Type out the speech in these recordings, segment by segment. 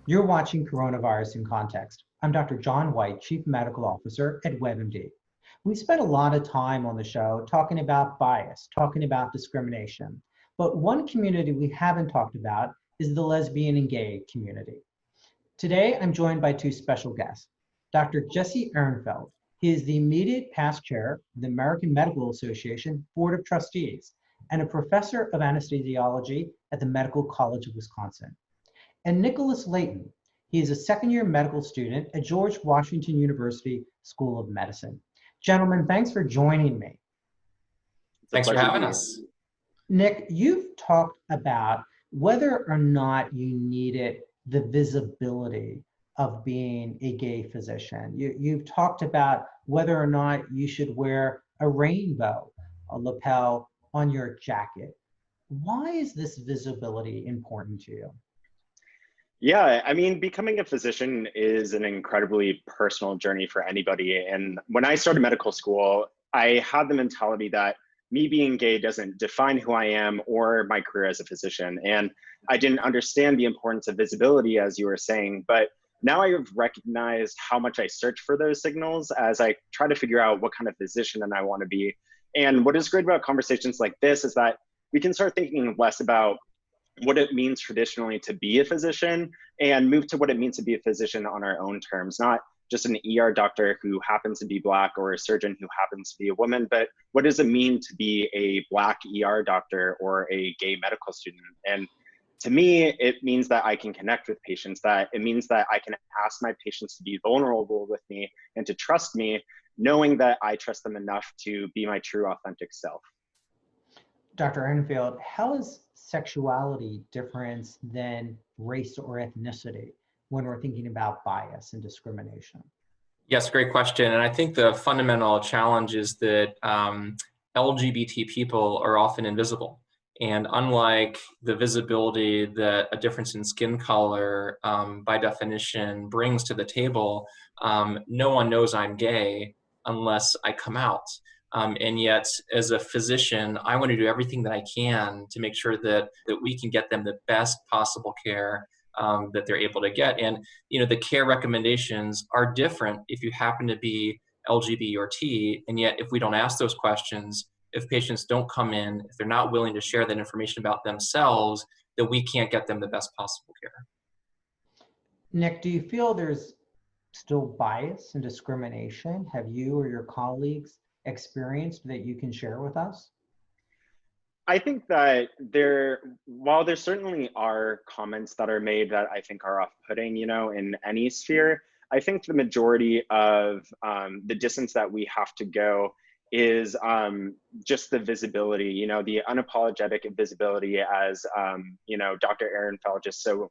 You're watching Coronavirus in Context. I'm Dr. John Whyte, Chief Medical Officer at WebMD. We spent a lot of time on the show talking about bias, talking about discrimination. But one community we haven't talked about is the lesbian and gay community. Today, I'm joined by two special guests. Dr. Jesse Ehrenfeld. He is the immediate past chair of the American Medical Association Board of Trustees and a professor of anesthesiology at the Medical College of Wisconsin. And Nicolas Leighton. He is a second-year medical student at George Washington University School of Medicine. Gentlemen, thanks for joining me. Thanks for having us. Nick, you've talked about whether or not you needed the visibility of being a gay physician. You've talked about whether or not you should wear a rainbow, a lapel on your jacket. Why is this visibility important to you? Yeah, I mean, becoming a physician is an incredibly personal journey for anybody. And when I started medical school, I had the mentality that me being gay doesn't define who I am or my career as a physician. And I didn't understand the importance of visibility, as you were saying. But now I have recognized how much I search for those signals as I try to figure out what kind of physician I want to be. And what is great about conversations like this is that we can start thinking less about what it means traditionally to be a physician and move to what it means to be a physician on our own terms, not just an ER doctor who happens to be Black or a surgeon who happens to be a woman, but what does it mean to be a Black ER doctor or a gay medical student? And to me, it means that I can connect with patients, that it means that I can ask my patients to be vulnerable with me and to trust me, knowing that I trust them enough to be my true authentic self. Dr. Ehrenfeld, how is sexuality different than race or ethnicity when we're thinking about bias and discrimination? Yes, great question. And I think the fundamental challenge is that LGBT people are often invisible. And unlike the visibility that a difference in skin color, by definition, brings to the table, no one knows I'm gay unless I come out. And yet, as a physician, I want to do everything that I can to make sure that we can get them the best possible care that they're able to get. And the care recommendations are different if you happen to be LGBT or T. And yet, if we don't ask those questions, if patients don't come in, if they're not willing to share that information about themselves, that we can't get them the best possible care. Nick, do you feel there's still bias and discrimination? Have you or your colleagues experienced that you can share with us? I think that while there certainly are comments that are made that I think are off-putting, in any sphere, I think the majority of the distance that we have to go is just the visibility, the unapologetic visibility, as Dr. Ehrenfeld just so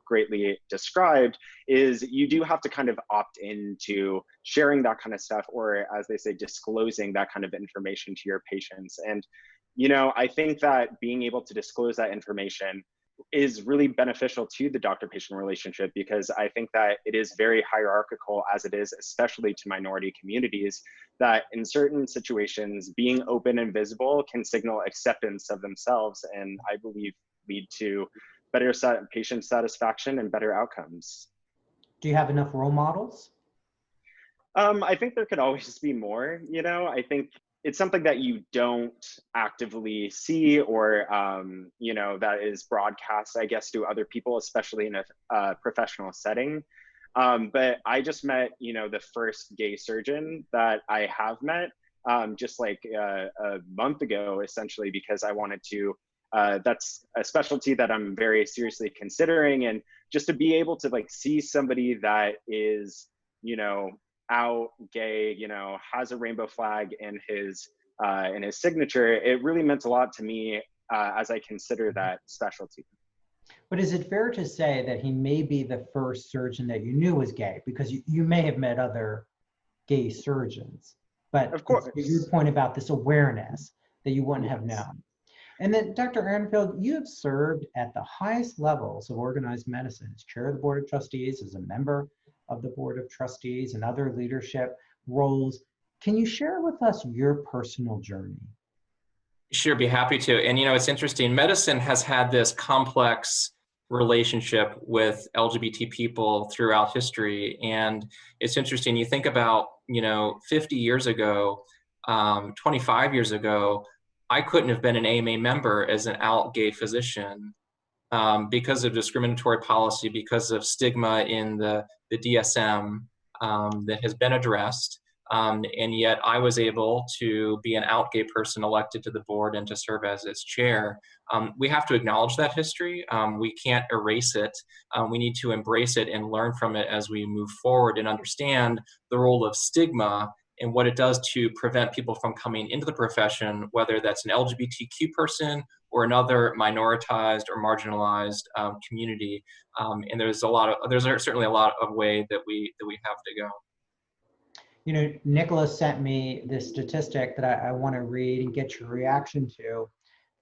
greatly described, is you do have to kind of opt into sharing that kind of stuff, or as they say, disclosing that kind of information to your patients. And I think that being able to disclose that information is really beneficial to the doctor-patient relationship, because I think that it is very hierarchical, as it is especially to minority communities, that in certain situations, being open and visible can signal acceptance of themselves, and I believe lead to better patient satisfaction and better outcomes. Do you have enough role models? I think there could always be more. I think it's something that you don't actively see, or that is broadcast, I guess, to other people, especially in a professional setting. But I just met, the first gay surgeon that I have met just like a month ago, essentially, because I wanted to. That's a specialty that I'm very seriously considering, and just to be able to see somebody that is, out, gay, has a rainbow flag in his signature, it really meant a lot to me as I consider that specialty. But is it fair to say that he may be the first surgeon that you knew was gay? Because you may have met other gay surgeons, but of course, your point about this awareness that you wouldn't have known. And then, Dr. Ehrenfeld, you have served at the highest levels of organized medicine as chair of the Board of Trustees, as a member of the Board of Trustees, and other leadership roles. Can you share with us your personal journey? Sure, be happy to. And it's interesting, medicine has had this complex relationship with LGBT people throughout history. And it's interesting, you think about, 50 years ago, 25 years ago, I couldn't have been an AMA member as an out gay physician because of discriminatory policy, because of stigma in the DSM that has been addressed. And yet I was able to be an out gay person elected to the board and to serve as its chair. We have to acknowledge that history. We can't erase it. We need to embrace it and learn from it as we move forward and understand the role of stigma and what it does to prevent people from coming into the profession, whether that's an LGBTQ person or another minoritized or marginalized community. And there's certainly a lot of way that we have to go. Nicolas sent me this statistic that I want to read and get your reaction to.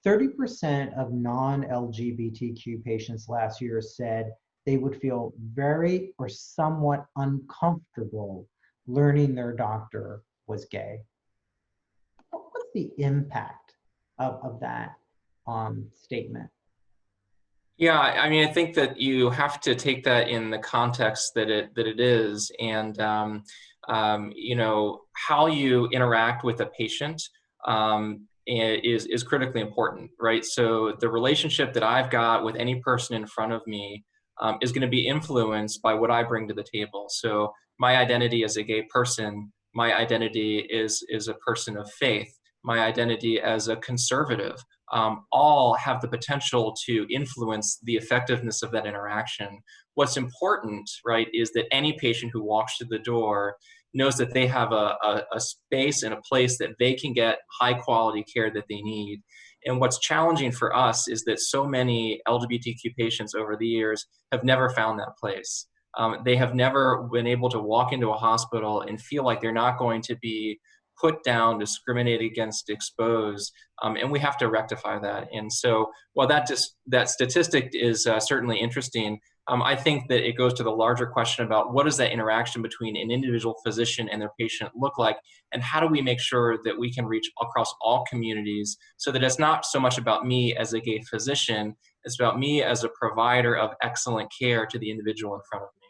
30% of non-LGBTQ patients last year said they would feel very or somewhat uncomfortable learning their doctor was gay. What's the impact of that statement? Yeah, I mean, I think that you have to take that in the context that it is, and how you interact with a patient is critically important, right? So the relationship that I've got with any person in front of me is going to be influenced by what I bring to the table. So my identity as a gay person, my identity is a person of faith, my identity as a conservative, all have the potential to influence the effectiveness of that interaction. What's important, right, is that any patient who walks through the door knows that they have a space and a place that they can get high quality care that they need. And what's challenging for us is that so many LGBTQ patients over the years have never found that place. They have never been able to walk into a hospital and feel like they're not going to be put down, discriminated against, exposed, and we have to rectify that. And so while that statistic is certainly interesting, I think that it goes to the larger question about what does that interaction between an individual physician and their patient look like, and how do we make sure that we can reach across all communities so that it's not so much about me as a gay physician, it's about me as a provider of excellent care to the individual in front of me.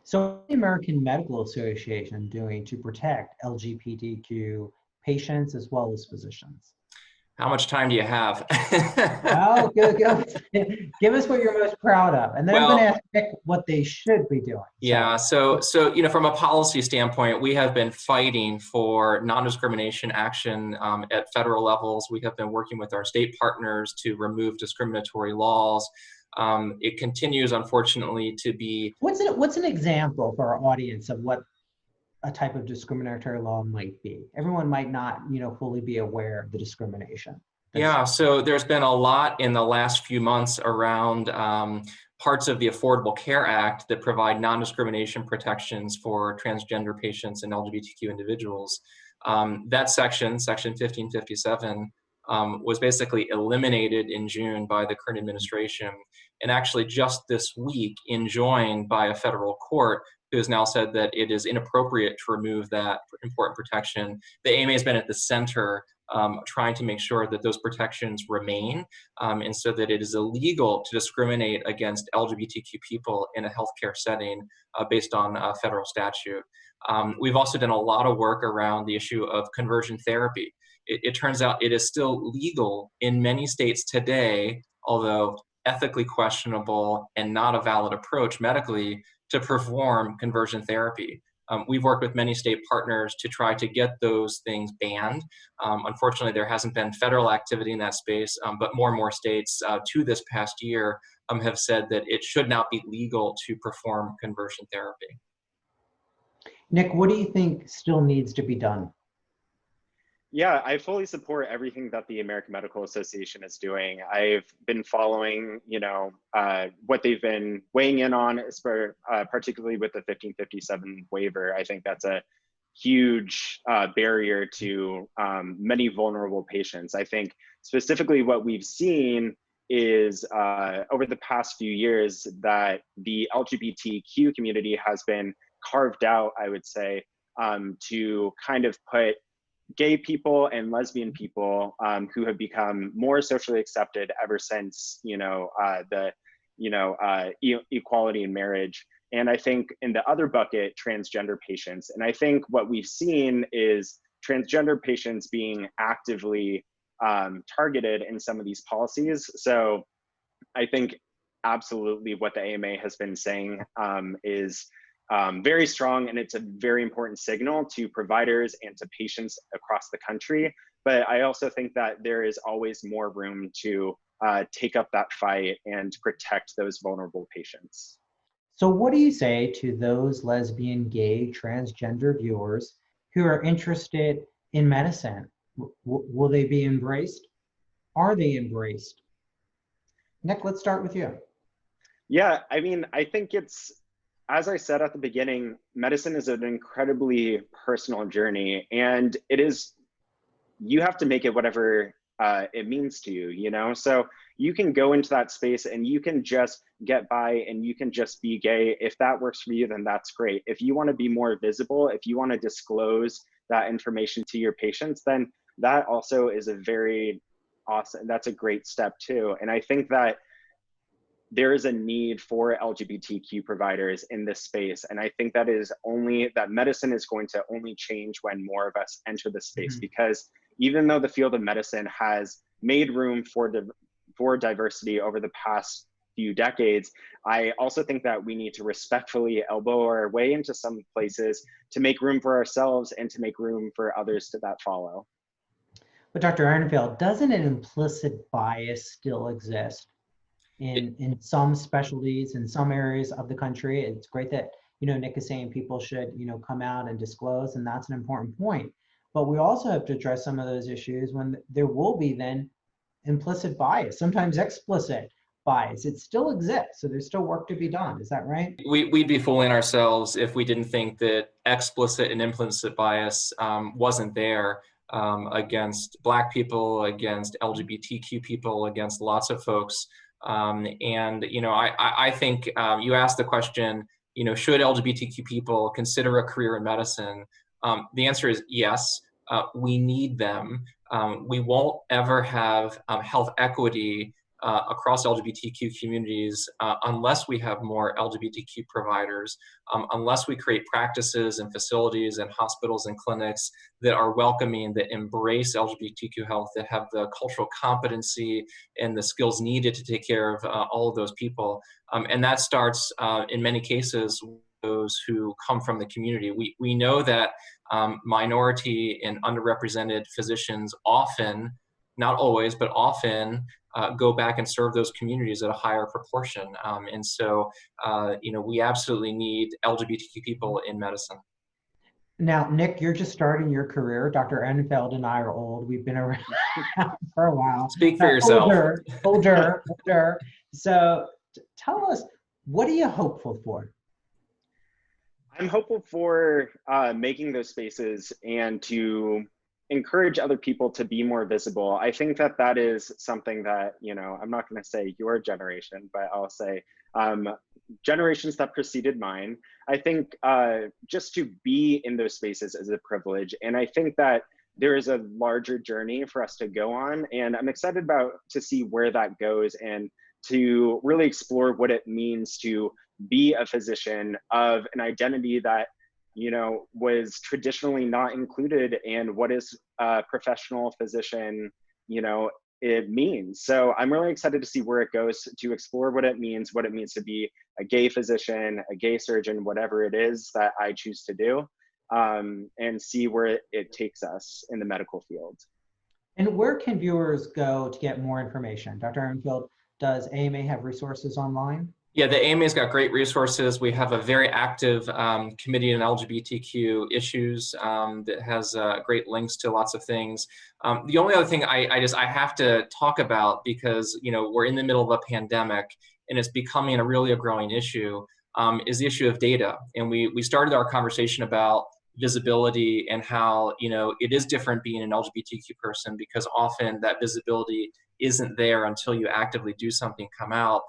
So what's the American Medical Association doing to protect LGBTQ patients as well as physicians? How much time do you have? Oh, good. Give us what you're most proud of. And then I'm going to ask Nick what they should be doing. Yeah, so from a policy standpoint, we have been fighting for non-discrimination action at federal levels. We have been working with our state partners to remove discriminatory laws. It continues, unfortunately, to be... What's an example for our audience of what a type of discriminatory law might be? Everyone might not, fully be aware of the discrimination. Yeah, so there's been a lot in the last few months around parts of the Affordable Care Act that provide non-discrimination protections for transgender patients and LGBTQ individuals. That section 1557, was basically eliminated in June by the current administration, and actually just this week enjoined by a federal court who has now said that it is inappropriate to remove that important protection. The AMA has been at the center trying to make sure that those protections remain, and so that it is illegal to discriminate against LGBTQ people in a healthcare setting based on federal statute. We've also done a lot of work around the issue of conversion therapy. It turns out it is still legal in many states today, although ethically questionable and not a valid approach medically, to perform conversion therapy. We've worked with many state partners to try to get those things banned. Unfortunately, there hasn't been federal activity in that space, but more and more states to this past year have said that it should not be legal to perform conversion therapy. Nick, what do you think still needs to be done? Yeah, I fully support everything that the American Medical Association is doing. I've been following, what they've been weighing in on, particularly with the 1557 waiver. I think that's a huge barrier to many vulnerable patients. I think specifically what we've seen is over the past few years that the LGBTQ community has been carved out, I would say, to kind of put gay people and lesbian people who have become more socially accepted ever since, the equality in marriage. And I think in the other bucket, transgender patients. And I think what we've seen is transgender patients being actively targeted in some of these policies. So I think absolutely what the AMA has been saying is very strong, and it's a very important signal to providers and to patients across the country. But I also think that there is always more room to take up that fight and protect those vulnerable patients. So what do you say to those lesbian, gay, transgender viewers who are interested in medicine? Will they be embraced? Are they embraced? Nick, let's start with you. Yeah, I mean, I think it's, as I said at the beginning, medicine is an incredibly personal journey, and it is, you have to make it whatever it means to you, you know? So you can go into that space and you can just get by and you can just be gay. If that works for you, then that's great. If you want to be more visible, if you want to disclose that information to your patients, then that also is a very awesome, that's a great step too. And I think that there is a need for LGBTQ providers in this space. And I think that is only, that medicine is going to only change when more of us enter the space, because even though the field of medicine has made room for diversity over the past few decades, I also think that we need to respectfully elbow our way into some places to make room for ourselves and to make room for others to that follow. But Dr. Ehrenfeld, doesn't an implicit bias still exist in some specialties, in some areas of the country? It's great that, Nick is saying people should, come out and disclose, and that's an important point. But we also have to address some of those issues when there will be then implicit bias, sometimes explicit bias. It still exists, so there's still work to be done. Is that right? We'd be fooling ourselves if we didn't think that explicit and implicit bias wasn't there against Black people, against LGBTQ people, against lots of folks. I think you asked the question, should LGBTQ people consider a career in medicine? The answer is yes. We need them. We won't ever have health equity across LGBTQ communities unless we have more LGBTQ providers, unless we create practices and facilities and hospitals and clinics that are welcoming, that embrace LGBTQ health, that have the cultural competency and the skills needed to take care of all of those people. And that starts in many cases those who come from the community. We know that minority and underrepresented physicians often, not always, but often go back and serve those communities at a higher proportion. And so, we absolutely need LGBTQ people in medicine. Now, Nick, you're just starting your career. Dr. Ehrenfeld and I are old. We've been around for a while. Speak for yourself. Older. So tell us, what are you hopeful for? I'm hopeful for making those spaces and to encourage other people to be more visible. I think that that is something that, I'm not going to say your generation, but I'll say generations that preceded mine. I think just to be in those spaces is a privilege. And I think that there is a larger journey for us to go on. And I'm excited to see where that goes and to really explore what it means to be a physician of an identity that was traditionally not included, and what is a professional physician, it means. So I'm really excited to see where it goes, to explore what it means to be a gay physician, a gay surgeon, whatever it is that I choose to do, and see where it takes us in the medical field. And where can viewers go to get more information? Dr. Ehrenfeld, does AMA have resources online? Yeah, the AMA's got great resources. We have a very active committee on LGBTQ issues that has great links to lots of things. The only other thing I have to talk about, because we're in the middle of a pandemic and it's becoming a growing issue, is the issue of data. And we started our conversation about visibility and how it is different being an LGBTQ person, because often that visibility isn't there until you actively do something come out.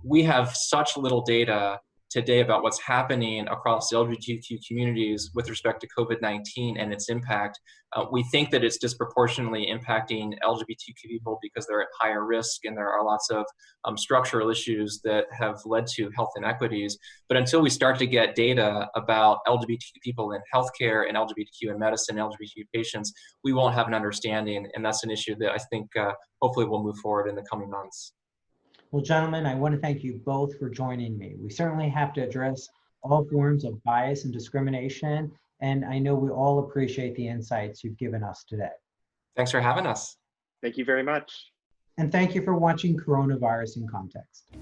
We have such little data today about what's happening across the LGBTQ communities with respect to COVID-19 and its impact, we think that it's disproportionately impacting LGBTQ people because they're at higher risk, and there are lots of structural issues that have led to health inequities. But until we start to get data about LGBTQ people in healthcare and LGBTQ in medicine, LGBTQ patients, we won't have an understanding, and that's an issue that I think hopefully will move forward in the coming months. Well, gentlemen, I want to thank you both for joining me. We certainly have to address all forms of bias and discrimination, and I know we all appreciate the insights you've given us today. Thanks for having us. Thank you very much. And thank you for watching Coronavirus in Context.